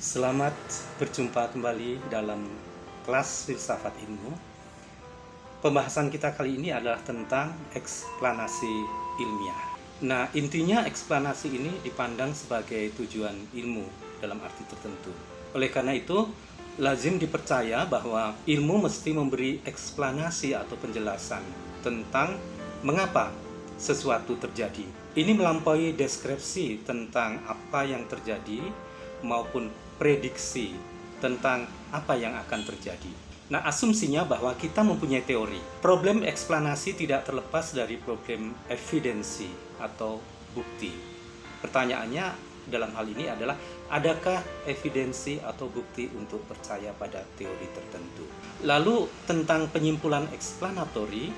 Selamat berjumpa kembali dalam kelas filsafat ilmu. Pembahasan kita kali ini adalah tentang eksplanasi ilmiah. Nah, intinya eksplanasi ini dipandang sebagai tujuan ilmu dalam arti tertentu. Oleh karena itu, lazim dipercaya bahwa ilmu mesti memberi eksplanasi atau penjelasan tentang mengapa sesuatu terjadi. Ini melampaui deskripsi tentang apa yang terjadi maupun prediksi tentang apa yang akan terjadi. Nah, asumsinya bahwa kita mempunyai teori. Problem eksplanasi tidak terlepas dari problem evidensi atau bukti. Pertanyaannya dalam hal ini adalah, adakah evidensi atau bukti untuk percaya pada teori tertentu? Lalu tentang penyimpulan eksplanatori,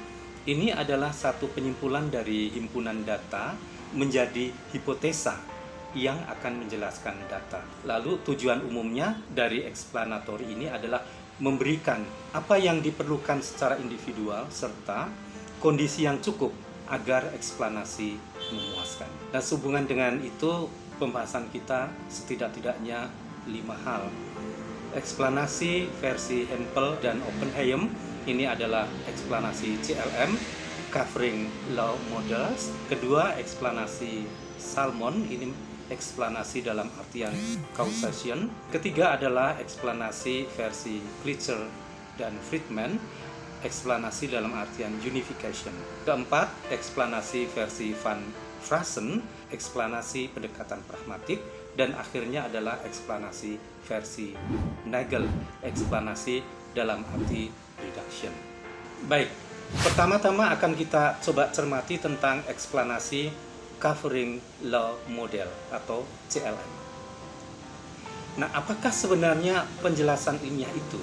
ini adalah satu penyimpulan dari himpunan data menjadi hipotesa yang akan menjelaskan data. Lalu tujuan umumnya dari eksplanatori ini adalah memberikan apa yang diperlukan secara individual serta kondisi yang cukup agar eksplanasi memuaskan. Dan sehubungan dengan itu, pembahasan kita setidak-tidaknya 5 hal. Eksplanasi versi Hempel dan Oppenheim, ini adalah eksplanasi CLM, Covering Law Models. Kedua, eksplanasi Salmon, ini eksplanasi dalam artian causation. Ketiga adalah eksplanasi versi Klitscher dan Friedman, eksplanasi dalam artian unification. Keempat, eksplanasi versi Van Fraassen, eksplanasi pendekatan pragmatik. Dan akhirnya adalah eksplanasi versi Nagel, eksplanasi dalam arti reduction. Baik, pertama-tama akan kita coba cermati tentang eksplanasi Covering Law Model atau CLM. Nah, apakah sebenarnya penjelasan ilmiah itu?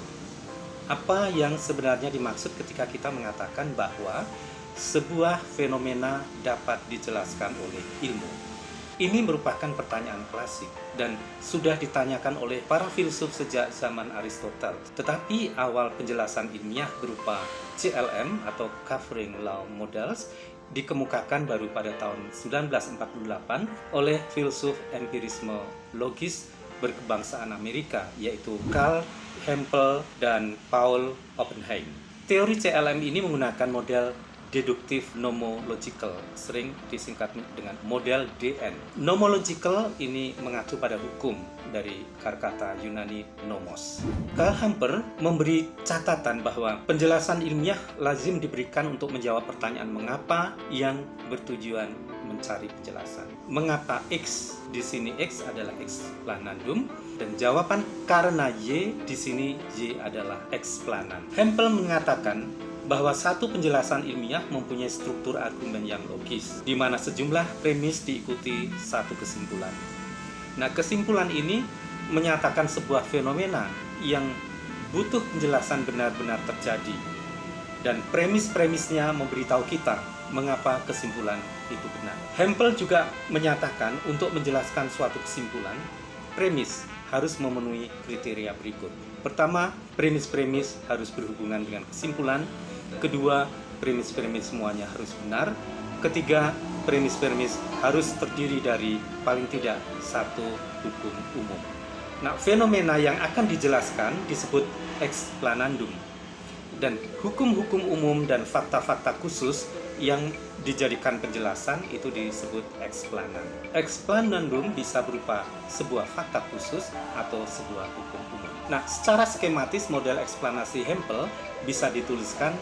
Apa yang sebenarnya dimaksud ketika kita mengatakan bahwa sebuah fenomena dapat dijelaskan oleh ilmu? Ini merupakan pertanyaan klasik dan sudah ditanyakan oleh para filsuf sejak zaman Aristoteles. Tetapi awal penjelasan ilmiah berupa CLM atau Covering Law Models dikemukakan baru pada tahun 1948 oleh filsuf empirisme logis berkebangsaan Amerika, yaitu Carl Hempel dan Paul Oppenheim. Teori CLM ini menggunakan model deduktif nomological, sering disingkat dengan model DN. Nomological ini mengacu pada hukum dari kata Yunani nomos. Carl Hempel memberi catatan bahwa penjelasan ilmiah lazim diberikan untuk menjawab pertanyaan mengapa yang bertujuan mencari penjelasan. Mengapa X? Di sini X adalah explanandum dan jawaban karena Y di sini Y adalah explanan. Hempel mengatakan bahwa satu penjelasan ilmiah mempunyai struktur argumen yang logis, di mana sejumlah premis diikuti satu kesimpulan. Nah, kesimpulan ini menyatakan sebuah fenomena yang butuh penjelasan benar-benar terjadi, dan premis-premisnya memberitahu kita mengapa kesimpulan itu benar. Hempel juga menyatakan untuk menjelaskan suatu kesimpulan, premis harus memenuhi kriteria berikut. Pertama, premis-premis harus berhubungan dengan kesimpulan. Kedua, premis-premis semuanya harus benar. Ketiga, premis-premis harus terdiri dari paling tidak satu hukum umum. Nah, fenomena yang akan dijelaskan disebut explanandum. Dan hukum-hukum umum dan fakta-fakta khusus yang dijadikan penjelasan itu disebut explanan. Explanandum bisa berupa sebuah fakta khusus atau sebuah hukum umum. Nah, secara skematis model eksplanasi Hempel bisa dituliskan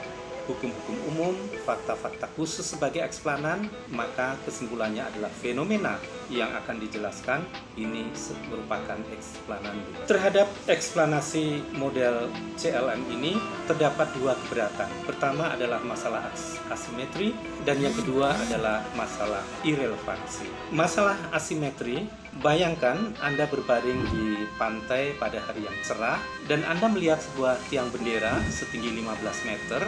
hukum-hukum umum, fakta-fakta khusus sebagai eksplanan, maka kesimpulannya adalah fenomena yang akan dijelaskan ini merupakan eksplanandum. Terhadap eksplanasi model CLM ini terdapat dua keberatan. Pertama adalah masalah asimetri dan yang kedua adalah masalah irrelevansi. Masalah asimetri, bayangkan Anda berbaring di pantai pada hari yang cerah dan Anda melihat sebuah tiang bendera setinggi 15 meter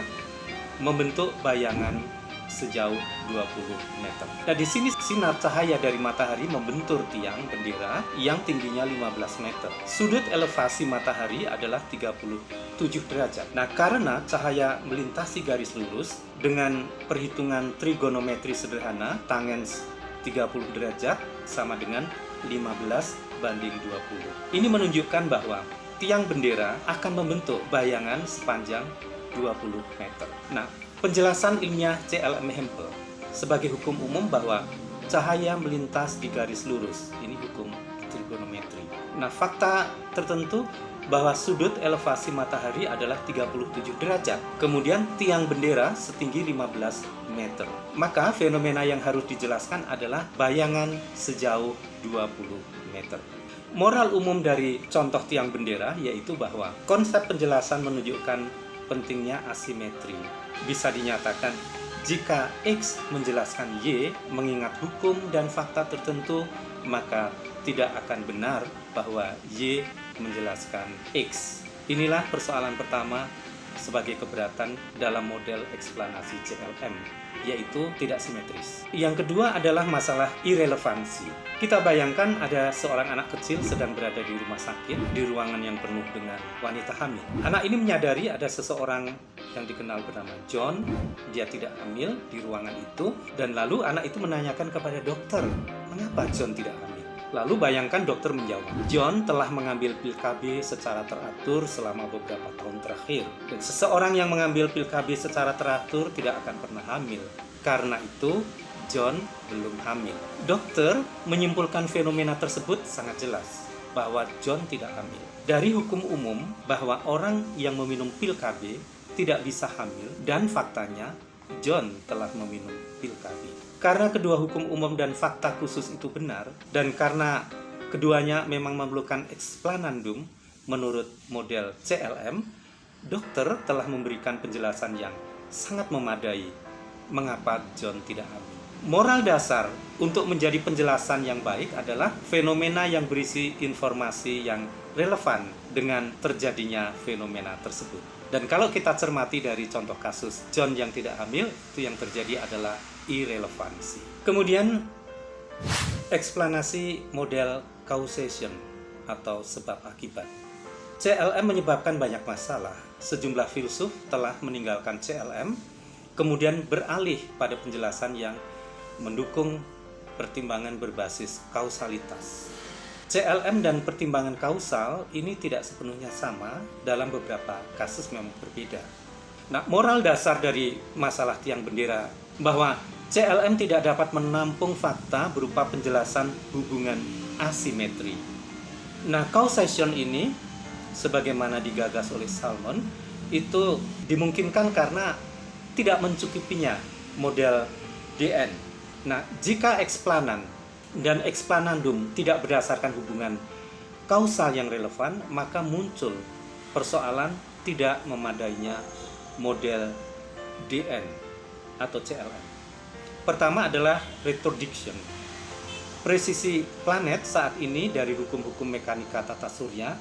membentuk bayangan sejauh 20 meter. Nah, di sini sinar cahaya dari matahari membentur tiang bendera yang tingginya 15 meter. Sudut elevasi matahari adalah 37 derajat. Nah, karena cahaya melintasi garis lurus dengan perhitungan trigonometri sederhana, tangens 30 derajat sama dengan 15:20. Ini menunjukkan bahwa tiang bendera akan membentuk bayangan sepanjang 20 meter. Nah, penjelasan ilmiah CLM Hempel sebagai hukum umum bahwa cahaya melintas di garis lurus. Ini hukum trigonometri. Nah, fakta tertentu bahwa sudut elevasi matahari adalah 37 derajat. Kemudian tiang bendera setinggi 15 meter. Maka fenomena yang harus dijelaskan adalah bayangan sejauh 20 meter. Moral umum dari contoh tiang bendera yaitu bahwa konsep penjelasan menunjukkan pentingnya asimetri. Bisa dinyatakan jika X menjelaskan Y mengingat hukum dan fakta tertentu, maka tidak akan benar bahwa Y menjelaskan X. Inilah persoalan pertama sebagai keberatan dalam model eksplanasi CLM, yaitu tidak simetris. Yang kedua adalah masalah irelevansi. Kita bayangkan ada seorang anak kecil sedang berada di rumah sakit, di ruangan yang penuh dengan wanita hamil. Anak ini menyadari ada seseorang yang dikenal bernama John, dia tidak hamil di ruangan itu, dan lalu anak itu menanyakan kepada dokter, mengapa John tidak hamil? Lalu bayangkan dokter menjawab, John telah mengambil pil KB secara teratur selama beberapa tahun terakhir. Dan seseorang yang mengambil pil KB secara teratur tidak akan pernah hamil. Karena itu, John belum hamil. Dokter menyimpulkan fenomena tersebut sangat jelas, bahwa John tidak hamil. Dari hukum umum bahwa orang yang meminum pil KB tidak bisa hamil, dan faktanya John telah meminum pil KB. Karena kedua hukum umum dan fakta khusus itu benar, dan karena keduanya memang memerlukan explanandum menurut model CLM, dokter telah memberikan penjelasan yang sangat memadai mengapa John tidak hamil. Moral dasar untuk menjadi penjelasan yang baik adalah fenomena yang berisi informasi yang relevan dengan terjadinya fenomena tersebut. Dan kalau kita cermati dari contoh kasus John yang tidak hamil, itu yang terjadi adalah irrelevansi. Kemudian eksplanasi model causation atau sebab akibat. CLM menyebabkan banyak masalah. Sejumlah filsuf telah meninggalkan CLM, kemudian beralih pada penjelasan yang mendukung pertimbangan berbasis kausalitas. CLM dan pertimbangan kausal ini tidak sepenuhnya sama, dalam beberapa kasus memang berbeda. Nah, moral dasar dari masalah tiang bendera bahwa CLM tidak dapat menampung fakta berupa penjelasan hubungan asimetri. Nah, causation ini sebagaimana digagas oleh Salmon itu dimungkinkan karena tidak mencukupinya model DN. Nah, jika eksplanan dan explanandum tidak berdasarkan hubungan kausal yang relevan, maka muncul persoalan tidak memadainya model DN atau CLM. Pertama adalah retordiction. Presisi planet saat ini dari hukum-hukum mekanika tata surya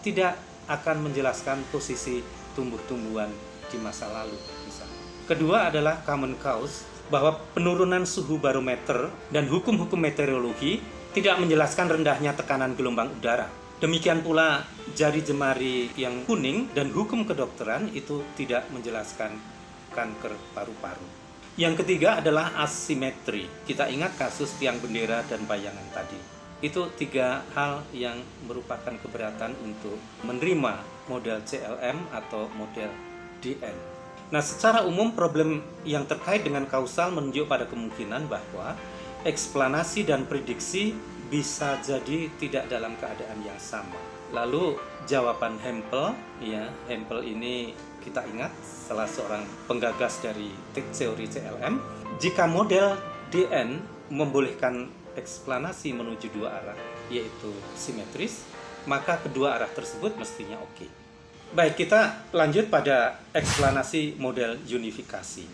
tidak akan menjelaskan posisi tumbuh-tumbuhan di masa lalu. Misalnya. Kedua adalah common cause, bahwa penurunan suhu barometer dan hukum-hukum meteorologi tidak menjelaskan rendahnya tekanan gelombang udara. Demikian pula jari jemari yang kuning dan hukum kedokteran itu tidak menjelaskan kanker paru-paru. Yang ketiga adalah asimetri. Kita ingat kasus tiang bendera dan bayangan tadi. Itu tiga hal yang merupakan keberatan untuk menerima model CLM atau model DN. Nah, secara umum problem yang terkait dengan kausal menunjuk pada kemungkinan bahwa eksplanasi dan prediksi bisa jadi tidak dalam keadaan yang sama. Lalu jawaban Hempel, ya, Hempel ini kita ingat salah seorang penggagas dari teori CLM, jika model DN membolehkan eksplanasi menuju dua arah, yaitu simetris, maka kedua arah tersebut mestinya oke. Baik, kita lanjut pada eksplanasi model unifikasi.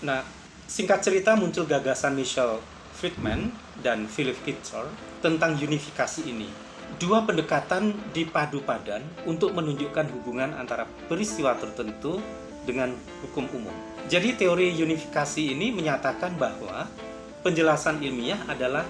Nah, singkat cerita muncul gagasan Michel Friedman dan Philip Kitchell tentang unifikasi ini. Dua pendekatan dipadu padan untuk menunjukkan hubungan antara peristiwa tertentu dengan hukum umum. Jadi teori unifikasi ini menyatakan bahwa penjelasan ilmiah adalah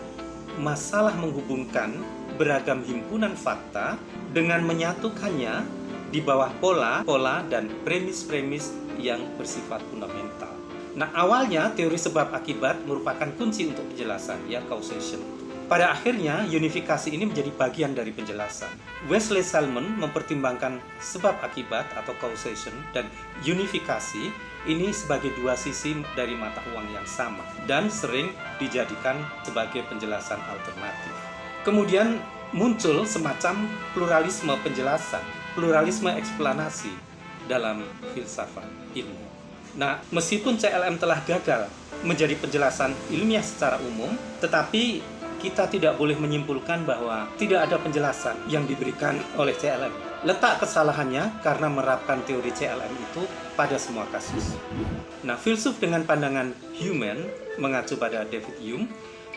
masalah menghubungkan beragam himpunan fakta dengan menyatukannya di bawah pola dan premis-premis yang bersifat fundamental. Nah, awalnya teori sebab akibat merupakan kunci untuk penjelasan, ya, causation. Pada akhirnya, unifikasi ini menjadi bagian dari penjelasan. Wesley Salmon mempertimbangkan sebab akibat atau causation dan unifikasi ini sebagai dua sisi dari mata uang yang sama dan sering dijadikan sebagai penjelasan alternatif. Kemudian muncul semacam pluralisme penjelasan, pluralisme eksplanasi dalam filsafat ilmu. Nah, meskipun CLM telah gagal menjadi penjelasan ilmiah secara umum, tetapi kita tidak boleh menyimpulkan bahwa tidak ada penjelasan yang diberikan oleh CLM. Letak kesalahannya karena menerapkan teori CLM itu pada semua kasus. Nah, filsuf dengan pandangan Hume mengacu pada David Hume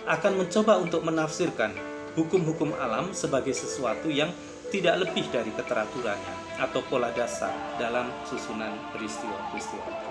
akan mencoba untuk menafsirkan hukum-hukum alam sebagai sesuatu yang tidak lebih dari keteraturannya atau pola dasar dalam susunan peristiwa-peristiwa itu.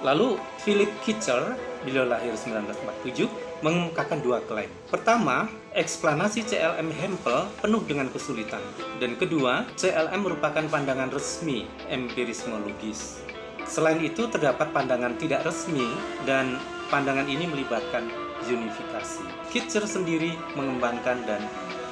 Lalu Philip Kitcher, beliau lahir 1947, mengemukakan dua klaim. Pertama, eksplanasi CLM Hempel penuh dengan kesulitan. Dan kedua, CLM merupakan pandangan resmi empirisme logis. Selain itu, terdapat pandangan tidak resmi dan pandangan ini melibatkan unifikasi. Kitcher sendiri mengembangkan dan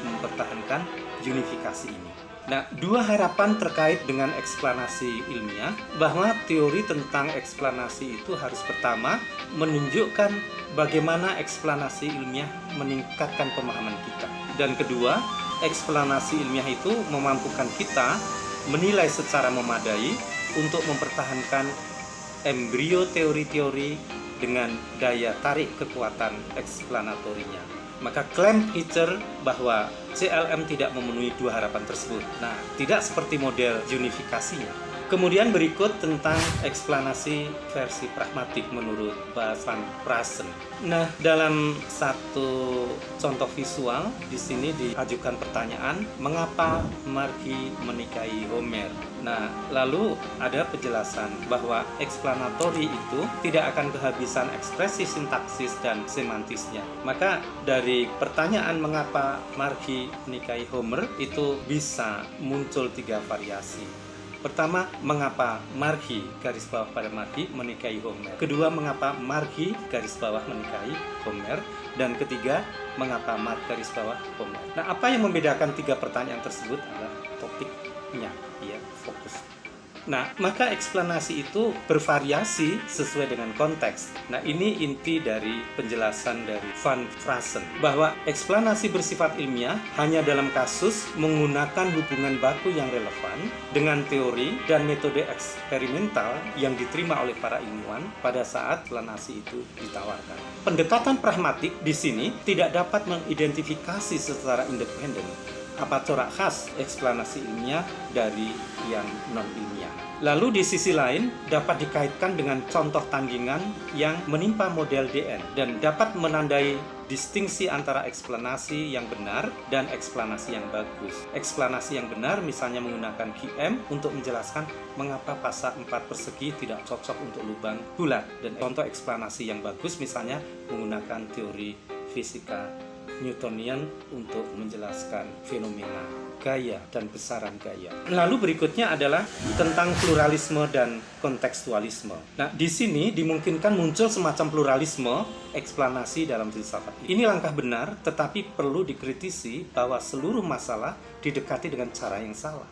mempertahankan unifikasi ini. Nah, dua harapan terkait dengan eksplanasi ilmiah, bahwa teori tentang eksplanasi itu harus pertama menunjukkan bagaimana eksplanasi ilmiah meningkatkan pemahaman kita. Dan kedua, eksplanasi ilmiah itu memampukan kita menilai secara memadai untuk mempertahankan embrio teori-teori dengan daya tarik kekuatan eksplanatorinya. Maka klaim Kitcher bahwa CLM tidak memenuhi dua harapan tersebut. Nah, tidak seperti model unifikasinya. Kemudian berikut tentang eksplanasi versi pragmatik menurut Van Prassen. Nah, dalam satu contoh visual di sini diajukan pertanyaan, mengapa Margi menikahi Homer? Nah, lalu ada penjelasan bahwa eksplanatori itu tidak akan kehabisan ekspresi sintaksis dan semantisnya. Maka dari pertanyaan mengapa Margi menikahi Homer itu bisa muncul tiga variasi. Pertama, mengapa Margi garis bawah pada Margi menikahi Homer. Kedua, mengapa Margi garis bawah menikahi Homer. Dan ketiga, mengapa Margi garis bawah Homer. Nah, apa yang membedakan tiga pertanyaan tersebut adalah topiknya, ya, fokus. Nah, maka eksplanasi itu bervariasi sesuai dengan konteks. Nah, ini inti dari penjelasan dari Van Prassen, bahwa eksplanasi bersifat ilmiah hanya dalam kasus menggunakan hubungan baku yang relevan dengan teori dan metode eksperimental yang diterima oleh para ilmuwan pada saat eksplanasi itu ditawarkan. Pendekatan pragmatik di sini tidak dapat mengidentifikasi secara independen apa corak khas eksplanasi ilmiah dari yang non-ilmiah. Lalu di sisi lain dapat dikaitkan dengan contoh tandingan yang menimpa model DN dan dapat menandai distingsi antara eksplanasi yang benar dan eksplanasi yang bagus. Eksplanasi yang benar misalnya menggunakan QM untuk menjelaskan mengapa pasak 4 persegi tidak cocok untuk lubang bulat, dan contoh eksplanasi yang bagus misalnya menggunakan teori fisika Newtonian untuk menjelaskan fenomena gaya dan besaran gaya. Lalu berikutnya adalah tentang pluralisme dan kontekstualisme. Nah, di sini dimungkinkan muncul semacam pluralisme eksplanasi dalam filsafat. Ini langkah benar, tetapi perlu dikritisi bahwa seluruh masalah didekati dengan cara yang salah.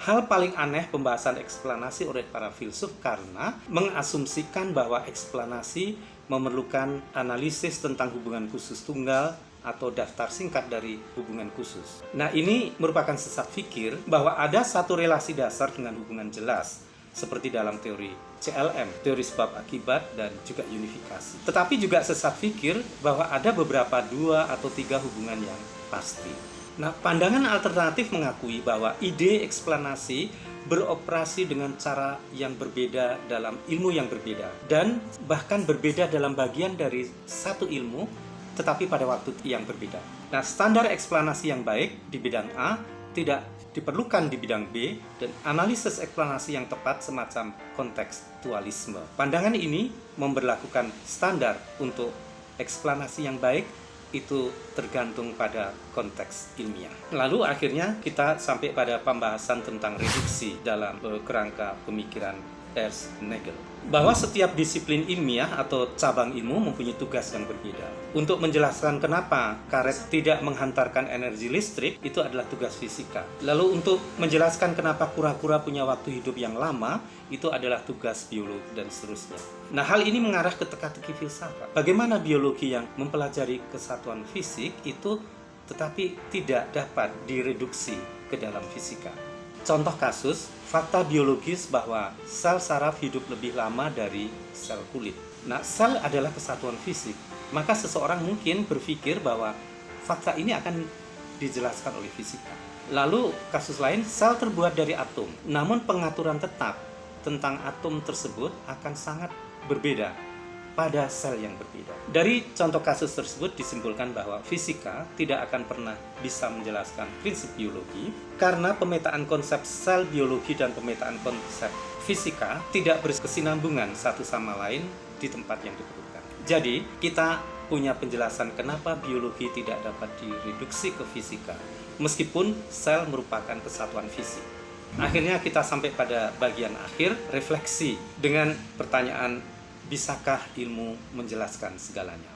Hal paling aneh pembahasan eksplanasi oleh para filsuf karena mengasumsikan bahwa eksplanasi memerlukan analisis tentang hubungan khusus tunggal atau daftar singkat dari hubungan khusus. Nah, ini merupakan sesat pikir bahwa ada satu relasi dasar dengan hubungan jelas, seperti dalam teori CLM, teori sebab akibat, dan juga unifikasi. Tetapi juga sesat pikir bahwa ada beberapa dua atau tiga hubungan yang pasti. Nah, pandangan alternatif mengakui bahwa ide eksplanasi beroperasi dengan cara yang berbeda dalam ilmu yang berbeda, dan bahkan berbeda dalam bagian dari satu ilmu, tetapi pada waktu yang berbeda. Nah, standar eksplanasi yang baik di bidang A tidak diperlukan di bidang B, dan analisis eksplanasi yang tepat semacam kontekstualisme. Pandangan ini memberlakukan standar untuk eksplanasi yang baik itu tergantung pada konteks ilmiah. Lalu akhirnya kita sampai pada pembahasan tentang reduksi dalam kerangka pemikiran Ernst Nagel, bahwa setiap disiplin ilmiah atau cabang ilmu mempunyai tugas yang berbeda. Untuk menjelaskan kenapa karet tidak menghantarkan energi listrik, itu adalah tugas fisika. Lalu untuk menjelaskan kenapa kura-kura punya waktu hidup yang lama, itu adalah tugas biologi dan seterusnya. Nah, hal ini mengarah ke teka-teki filsafat. Bagaimana biologi yang mempelajari kesatuan fisik itu tetapi tidak dapat direduksi ke dalam fisika. Contoh kasus, fakta biologis bahwa sel saraf hidup lebih lama dari sel kulit. Nah, sel adalah kesatuan fisik. Maka seseorang mungkin berpikir bahwa fakta ini akan dijelaskan oleh fisika. Lalu kasus lain, sel terbuat dari atom. Namun pengaturan tetap tentang atom tersebut akan sangat berbeda pada sel yang berbeda. Dari contoh kasus tersebut disimpulkan bahwa fisika tidak akan pernah bisa menjelaskan prinsip biologi karena pemetaan konsep sel biologi dan pemetaan konsep fisika tidak berkesinambungan satu sama lain di tempat yang diperlukan. Jadi, kita punya penjelasan kenapa biologi tidak dapat direduksi ke fisika meskipun sel merupakan kesatuan fisik. Akhirnya kita sampai pada bagian akhir, refleksi dengan pertanyaan, bisakah ilmu menjelaskan segalanya?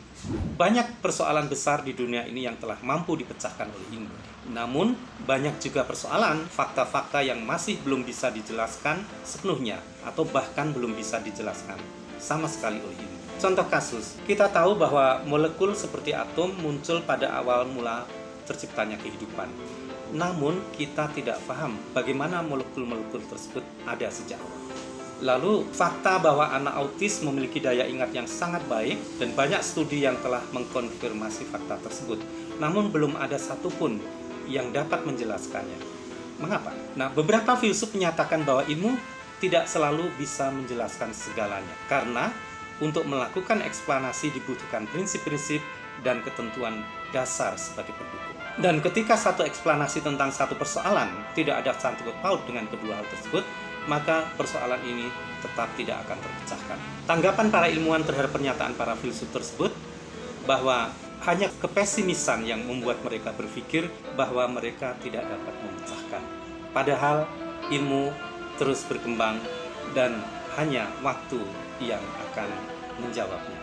Banyak persoalan besar di dunia ini yang telah mampu dipecahkan oleh ilmu. Namun, banyak juga persoalan, fakta-fakta yang masih belum bisa dijelaskan sepenuhnya atau bahkan belum bisa dijelaskan sama sekali oleh ilmu. Contoh kasus, kita tahu bahwa molekul seperti atom muncul pada awal mula terciptanya kehidupan. Namun, kita tidak paham bagaimana molekul-molekul tersebut ada sejak awal. Lalu, fakta bahwa anak autis memiliki daya ingat yang sangat baik dan banyak studi yang telah mengkonfirmasi fakta tersebut. Namun, belum ada satupun yang dapat menjelaskannya. Mengapa? Nah, beberapa filsuf menyatakan bahwa ilmu tidak selalu bisa menjelaskan segalanya. Karena untuk melakukan eksplanasi dibutuhkan prinsip-prinsip dan ketentuan dasar sebagai pendukung. Dan ketika satu eksplanasi tentang satu persoalan tidak ada sangkut paut dengan kedua hal tersebut, maka persoalan ini tetap tidak akan terpecahkan. Tanggapan para ilmuwan terhadap pernyataan para filsuf tersebut bahwa hanya kepesimisan yang membuat mereka berpikir bahwa mereka tidak dapat memecahkan. Padahal ilmu terus berkembang dan hanya waktu yang akan menjawabnya.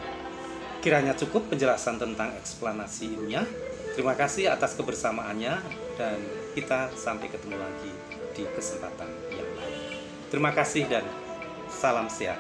Kiranya cukup penjelasan tentang eksplanasi ilmiah. Terima kasih atas kebersamaannya dan kita sampai ketemu lagi di kesempatan yang lain. Terima kasih dan salam sehat.